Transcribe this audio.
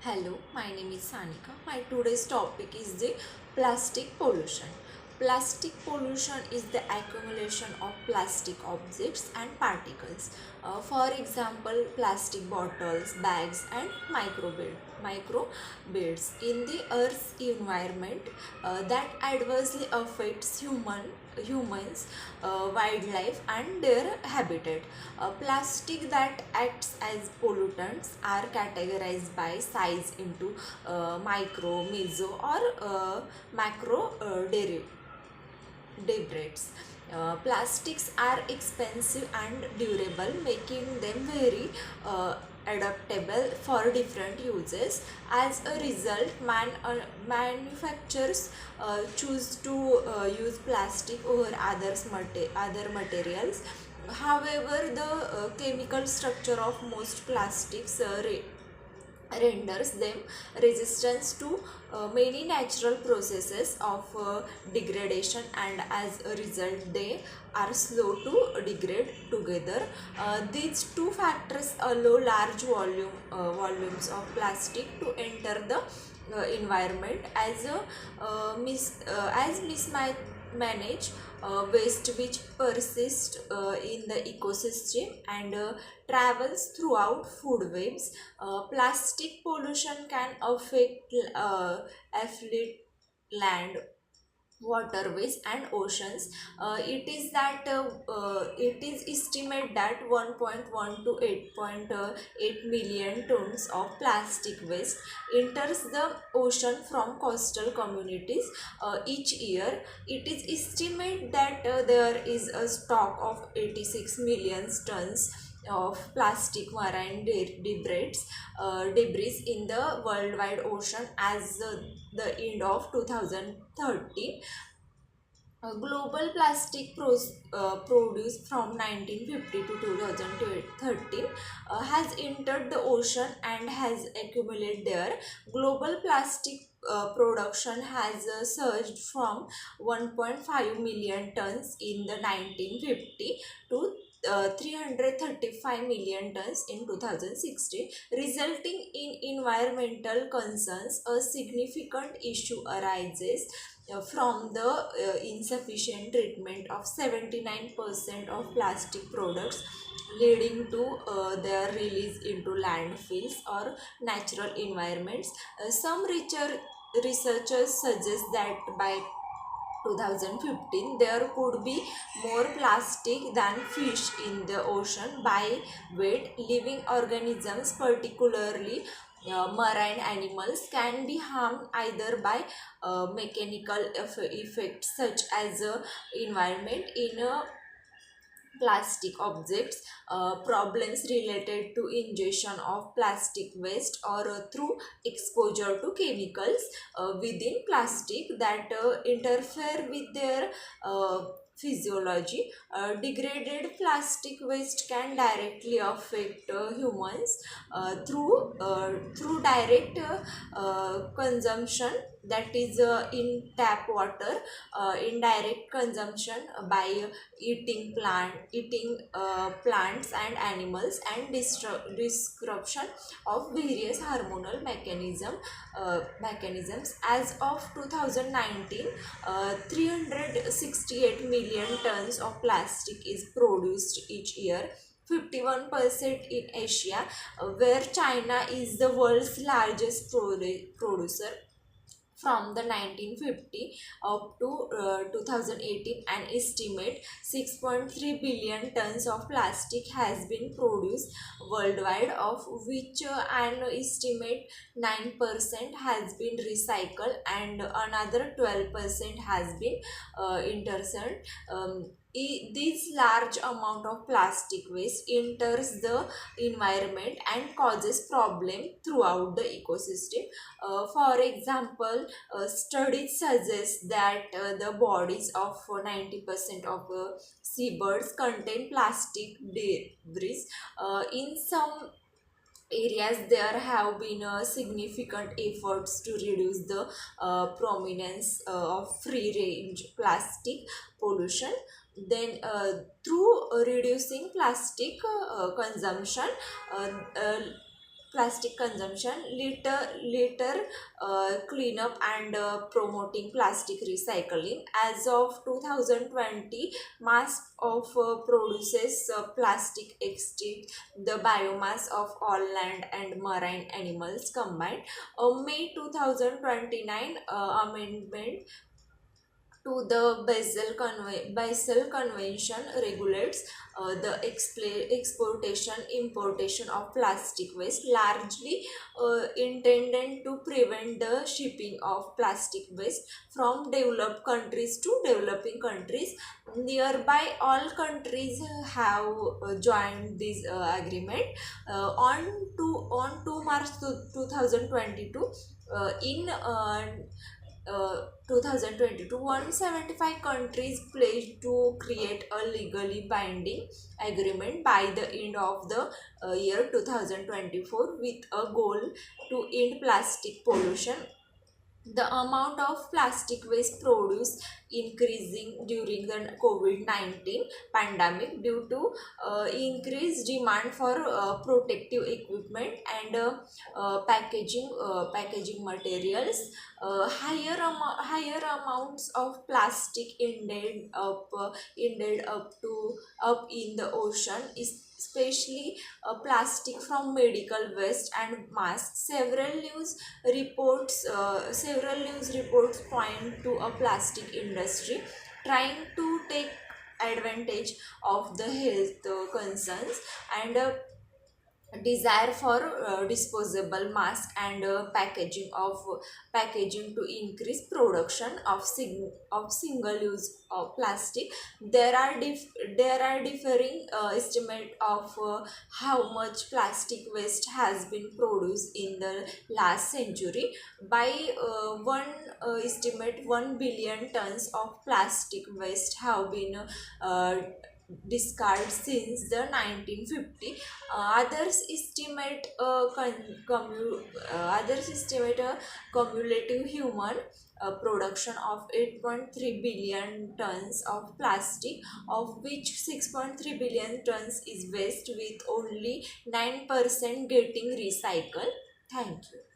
Hello, my name is Sanika. My today's topic is the plastic pollution. Plastic pollution is the accumulation of plastic objects and particles. For example, plastic bottles, bags, and microbeads in the Earth's environment that adversely affects humans, wildlife, and their habitat. Plastic that acts as pollutants are categorized by size into micro, meso, or macro debris. Plastics are expensive and durable, making them very adaptable for different uses. As a result, manufacturers choose to use plastic over other materials. However, the chemical structure of most plastics renders them resistance to many natural processes of degradation, and as a result they are slow to degrade together. These two factors allow large volumes of plastic to enter the environment as mismanaged waste which persist in the ecosystem and travels throughout food webs. Plastic pollution can affect land, waterways, and oceans. It is estimated that 1.1 to 8.8 million tons of plastic waste enters the ocean from coastal communities each year. It is estimated that there is a stock of 86 million tons of plastic marine debris in the worldwide ocean as the end of 2013. Global plastic produce from 1950 to 2013 has entered the ocean and has accumulated there. Global plastic production has surged from 1.5 million tons in the 1950 to 335 million tons in 2016, resulting in environmental concerns. A significant issue arises from the insufficient treatment of 79% of plastic products, leading to their release into landfills or natural environments. Researchers suggest that by 2015 there could be more plastic than fish in the ocean. By weight, living organisms, particularly marine animals, can be harmed either by mechanical effects such as environment in plastic objects, problems related to ingestion of plastic waste, or through exposure to chemicals within plastic that interfere with their physiology. Degraded plastic waste can directly affect humans through direct consumption, that is in tap water, indirect consumption by eating plants and animals, and disruption of various hormonal mechanisms. As of 2019, 368 million tons of plastic is produced each year, 51% in Asia, where China is the world's largest producer. From the 1950 up to 2018, an estimate 6.3 billion tons of plastic has been produced worldwide, of which an estimate 9% has been recycled and another 12% has been interred. This large amount of plastic waste enters the environment and causes problem throughout the ecosystem. For example, studies suggest that the bodies of 90% of seabirds contain plastic debris. In some areas there have been significant efforts to reduce the prominence of free range plastic pollution. Then through reducing plastic consumption, uh, uh, plastic consumption, litter cleanup and promoting plastic recycling. As of 2020, mass of produces plastic exceed the biomass of all land and marine animals combined. May 2029 amendment to the Basel Convention regulates the exportation importation of plastic waste, largely intended to prevent the shipping of plastic waste from developed countries to developing countries. Nearby all countries have joined this agreement. On 2 March 2022, in 2022, 175 countries pledged to create a legally binding agreement by the end of the year 2024, with a goal to end plastic pollution. The amount of plastic waste produced increasing during the COVID-19 pandemic due to increased demand for protective equipment and packaging materials. Higher amounts of plastic ended up in the ocean, especially plastic from medical waste and masks. Several news reports point to a plastic industry trying to take advantage of the health concerns and desire for disposable mask and packaging to increase production of single use of plastic. There are differing estimate of how much plastic waste has been produced in the last century. By one estimate, 1 billion tons of plastic waste have been discarded since the 1950. Others estimate a cumulative human production of 8.3 billion tons of plastic, of which 6.3 billion tons is waste, with only 9% getting recycled. Thank you.